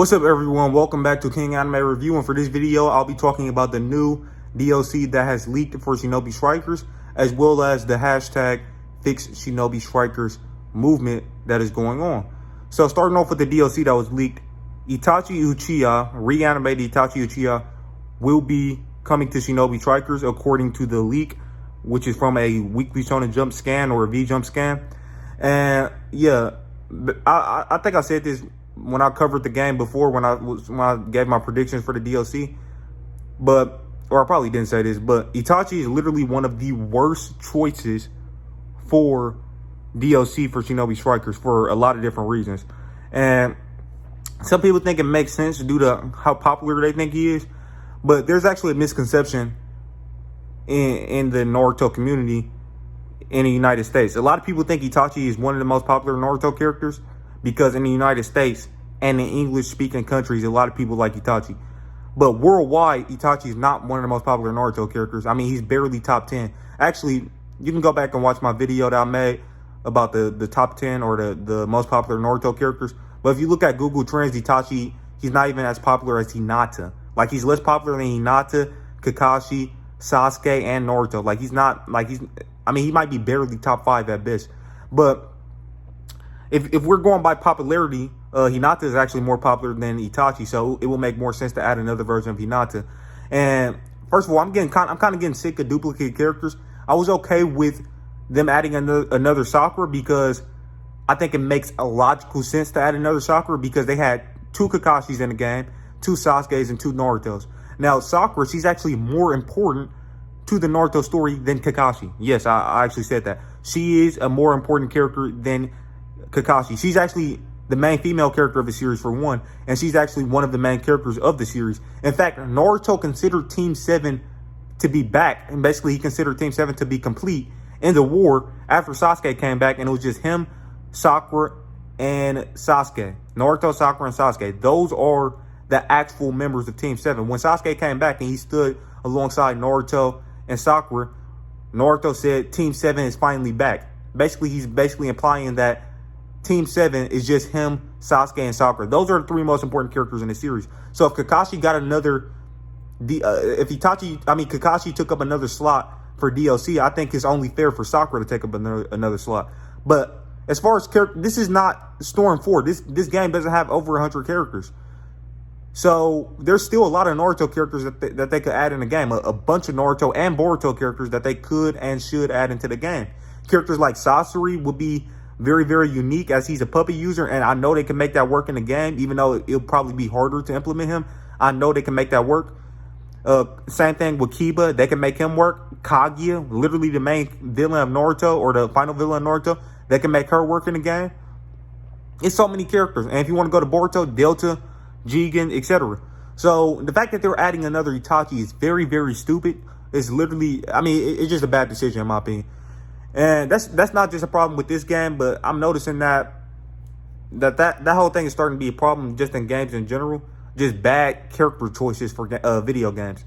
What's up, everyone? Welcome back to King Anime Review, and for this video I'll be talking about the new DLC that has leaked for Shinobi Strikers, as well as the hashtag Fix Shinobi Strikers movement that is going on. So starting off with the DLC that was leaked, Itachi Uchiha, Reanimated Itachi Uchiha, will be coming to Shinobi Strikers according to the leak, which is from a Weekly Shonen Jump scan or a V-Jump scan. And yeah, I think I said this when I covered the game before, when I gave my predictions for the DLC, or I probably didn't say this, but Itachi is literally one of the worst choices for DLC for Shinobi Strikers for a lot of different reasons. And some people think it makes sense due to how popular they think he is, but there's actually a misconception in the Naruto community in the United States. A lot of people think Itachi is one of the most popular Naruto characters because in the United States and in English-speaking countries, a lot of people like Itachi. But worldwide, Itachi is not one of the most popular Naruto characters. I mean, he's barely top 10. Actually, you can go back and watch my video that I made about the top 10 or the most popular Naruto characters. But if you look at Google Trends, Itachi, he's not even as popular as Hinata. Like, he's less popular than Hinata, Kakashi, Sasuke, and Naruto. Like, he might be barely top 5 at best. But if we're going by popularity, Hinata is actually more popular than Itachi, so it will make more sense to add another version of Hinata. And first of all, I'm kind of getting sick of duplicate characters. I was okay with them adding another Sakura because I think it makes a logical sense to add another Sakura because they had 2 Kakashis in the game, 2 Sasukes, and 2 Narutos. Now, Sakura, she's actually more important to the Naruto story than Kakashi. Yes, I actually said that. She is a more important character than Kakashi. She's actually the main female character of the series, for one, and she's actually one of the main characters of the series. In fact, Naruto considered Team 7 to be back, and basically he considered Team 7 to be complete in the war after Sasuke came back, and it was just him, Sakura, and Sasuke. Naruto, Sakura, and Sasuke. Those are the actual members of Team 7. When Sasuke came back and he stood alongside Naruto and Sakura, Naruto said Team 7 is finally back. Basically, he's implying that Team 7 is just him, Sasuke, and Sakura. Those are the 3 most important characters in the series. So if Kakashi got Kakashi took up another slot for DLC, I think it's only fair for Sakura to take up another slot. But as far as this is not Storm 4. This game doesn't have over 100 characters. So there's still a lot of Naruto characters that they could add in the game. A bunch of Naruto and Boruto characters that they could and should add into the game. Characters like Sasori would be very, very unique as he's a puppet user, and I know they can make that work in the game, even though it'll probably be harder to implement him. I know they can make that work. Same thing with Kiba. They can make him work. Kaguya, literally the main villain of Naruto, or the final villain of Naruto, they can make her work in the game. It's so many characters. And if you want to go to Boruto, Delta, Jigen, etc. So the fact that they're adding another Itachi is very, very stupid. It's literally, I mean, it's just a bad decision in my opinion. And that's not just a problem with this game, but I'm noticing that whole thing is starting to be a problem just in games in general. Just bad character choices for video games.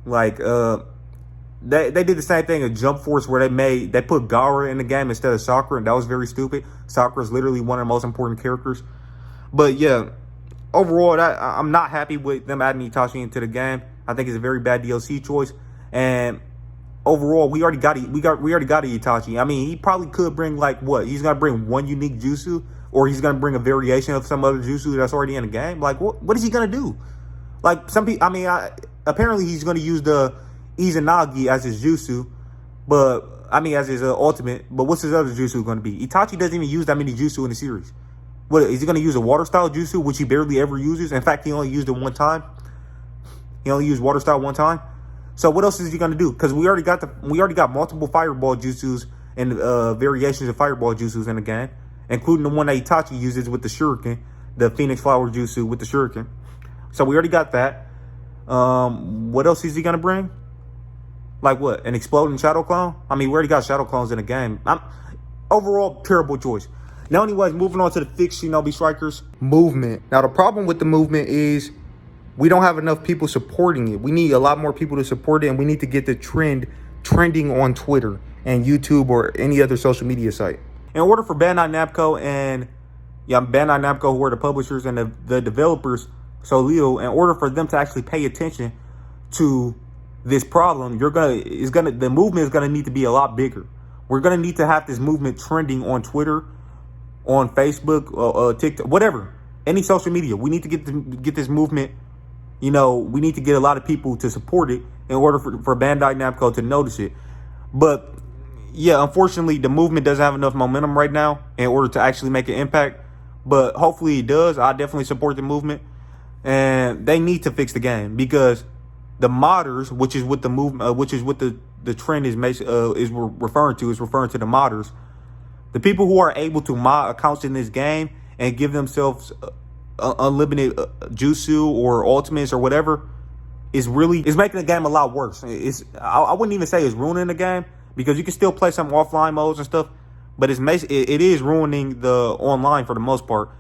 Like they did the same thing in Jump Force where they put Gaara in the game instead of Sakura, and that was very stupid. Sakura is literally one of the most important characters. But yeah, overall, I'm not happy with them adding Itachi into the game. I think it's a very bad DLC choice. And overall, we already got a Itachi. I mean, he probably could bring, like, what? He's gonna bring one unique jutsu, or he's gonna bring a variation of some other jutsu that's already in the game. Like, what is he gonna do? Like, some people, I mean, apparently he's gonna use the Izanagi as his jutsu, but I mean, as his ultimate. But what's his other jutsu gonna be? Itachi doesn't even use that many jutsu in the series. What is he gonna use? A water style jutsu, which he barely ever uses. In fact, he only used it one time. He only used water style one time. So what else is he going to do? Because we already got multiple fireball jutsus and variations of fireball jutsus in the game, including the one that Itachi uses with the shuriken, the Phoenix Flower jutsu with the shuriken. So we already got that. What else is he going to bring? Like what? An exploding shadow clone? I mean, we already got shadow clones in the game. Overall, terrible choice. Now, anyways, moving on to the Fix Shinobi Strikers movement. Now, the problem with the movement is we don't have enough people supporting it. We need a lot more people to support it, and we need to get the trending on Twitter and YouTube or any other social media site. In order for Bandai Namco and yeah, Bandai Namco, who are the publishers and the developers, so Leo, in order for them to actually pay attention to this problem, the movement is gonna need to be a lot bigger. We're gonna need to have this movement trending on Twitter, on Facebook, TikTok, whatever, any social media. We need to get this movement. You know, we need to get a lot of people to support it in order for Bandai Namco to notice it. But yeah, unfortunately, the movement doesn't have enough momentum right now in order to actually make an impact. But hopefully it does. I definitely support the movement, and they need to fix the game, because the modders, which is what the movement, which is what the trend is referring to the modders, the people who are able to mod accounts in this game and give themselves unlimited jutsu or ultimates or whatever, is making the game a lot worse. I wouldn't even say it's ruining the game, because you can still play some offline modes and stuff, but it is ruining the online for the most part.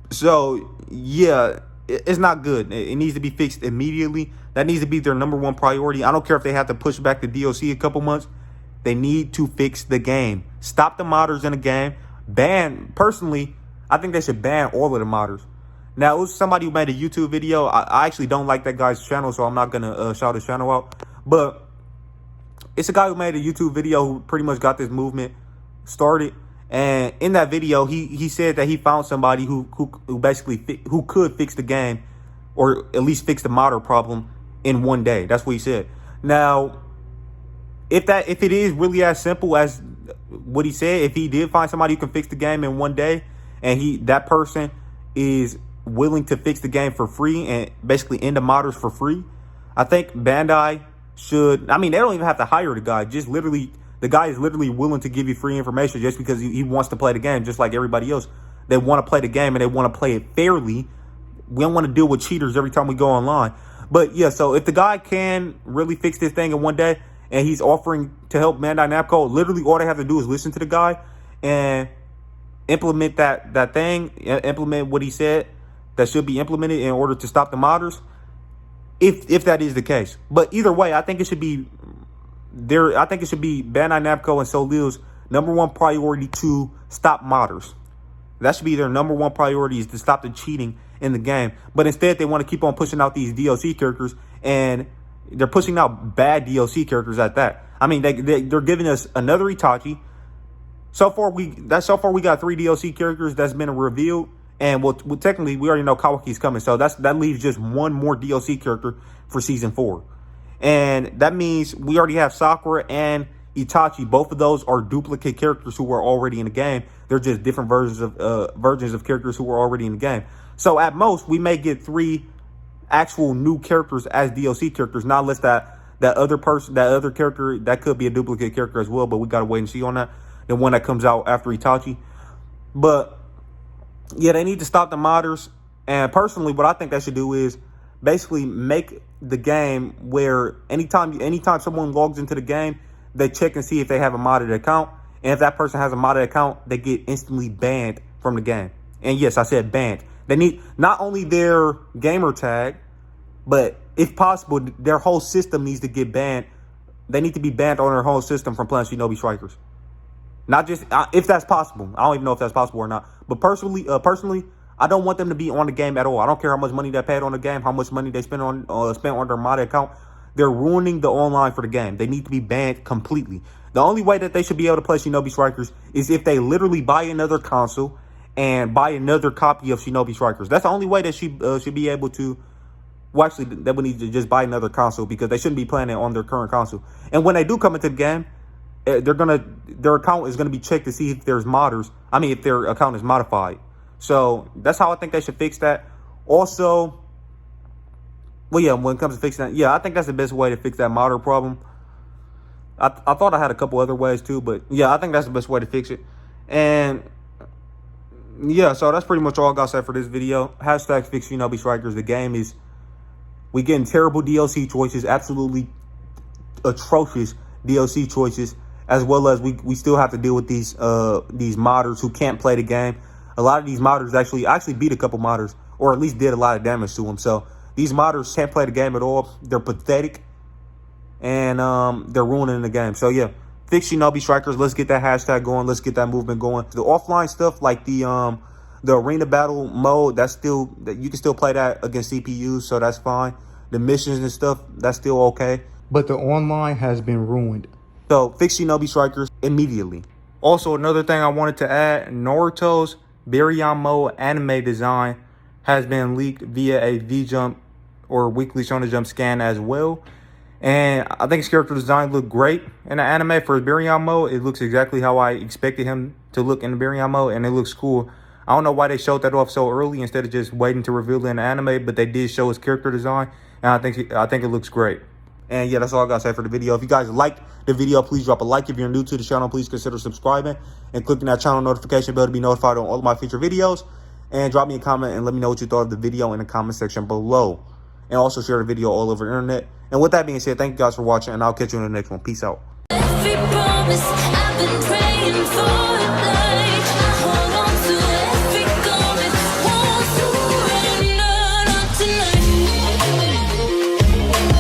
So yeah, it's not good. It needs to be fixed immediately. That needs to be their #1 priority. I don't care if they have to push back the DLC a couple months. They need to fix the game. Stop the modders in the game. Personally, I think they should ban all of the modders. Now, it was somebody who made a YouTube video. I actually don't like that guy's channel, so I'm not going to shout his channel out. But it's a guy who made a YouTube video who pretty much got this movement started. And in that video, he said that he found somebody who could fix the game, or at least fix the modder problem in one day. That's what he said. Now, if it is really as simple as what he said, if he did find somebody who can fix the game in one day, and that person is willing to fix the game for free and basically end the modders for free, I think Bandai should, I mean, they don't even have to hire the guy. Just literally, the guy is literally willing to give you free information just because he wants to play the game, just like everybody else. They want to play the game, and they want to play it fairly. We don't want to deal with cheaters every time we go online. But yeah, so if the guy can really fix this thing in one day, and he's offering to help Bandai Namco, literally all they have to do is listen to the guy and implement that thing, implement what he said that should be implemented in order to stop the modders, if that is the case. But either way, I think it should be Bandai Namco and Soleil's #1 priority to stop modders. That should be their #1 priority, is to stop the cheating in the game. But instead, they want to keep on pushing out these DLC characters, and they're pushing out bad DLC characters at that. I mean, they're giving us another Itachi. So far we got 3 DLC characters that's been revealed, and technically we already know Kawaki's coming. So that leaves just 1 more DLC character for season 4, and that means we already have Sakura and Itachi. Both of those are duplicate characters who were already in the game. They're just different versions of characters who were already in the game. So at most, we may get 3 actual new characters as DLC characters, not unless that other character, that could be a duplicate character as well, but we gotta wait and see on that. The one that comes out after Itachi. But yeah, they need to stop the modders. And personally, what I think they should do is basically make the game where anytime someone logs into the game, they check and see if they have a modded account. And if that person has a modded account, they get instantly banned from the game. And yes, I said banned. They need not only their gamer tag, but if possible, their whole system needs to get banned. They need to be banned on their whole system from playing Shinobi Strikers. Not just if that's possible. I don't even know if that's possible or not. But personally, I don't want them to be on the game at all. I don't care how much money they paid on the game, how much money they spent on their modded account. They're ruining the online for the game. They need to be banned completely. The only way that they should be able to play Shinobi Strikers is if they literally buy another console and buy another copy of Shinobi Strikers. That's the only way that she should be able to. Well, actually, they would need to just buy another console, because they shouldn't be playing it on their current console. And when they do come into the game, their account is gonna be checked to see if there's modders. I mean, if their account is modified. So that's how I think they should fix that. Also, well, yeah, when it comes to fixing that, yeah, I think that's the best way to fix that modder problem. I thought I had a couple other ways too, but yeah, I think that's the best way to fix it. And yeah, so that's pretty much all I got to say for this video. Hashtag fix Shinobi Strikers. The game is, we getting terrible DLC choices, absolutely atrocious DLC choices, as well as we still have to deal with these modders who can't play the game. A lot of these modders actually beat a couple modders, or at least did a lot of damage to them. So these modders can't play the game at all. They're pathetic, and they're ruining the game. So yeah, fix Shinobi Strikers. Let's get that hashtag going. Let's get that movement going. The offline stuff, like the The arena battle mode, that you can still play that against CPUs, so that's fine. The missions and stuff, that's still okay. But the online has been ruined. So fix Shinobi Strikers immediately. Also, another thing I wanted to add, Naruto's Baryon mode anime design has been leaked via a V-Jump or Weekly Shonen Jump scan as well. And I think his character design looked great in the anime for his Baryon mode. It looks exactly how I expected him to look in the Baryon mode, and it looks cool. I don't know why they showed that off so early instead of just waiting to reveal it in the anime, but they did show his character design, and I think it looks great. And yeah, that's all I gotta say for the video. If you guys liked the video, please drop a like. If you're new to the channel, please consider subscribing and clicking that channel notification bell to be notified on all of my future videos. And drop me a comment and let me know what you thought of the video in the comment section below. And also share the video all over the internet. And with that being said, thank you guys for watching, and I'll catch you in the next one. Peace out.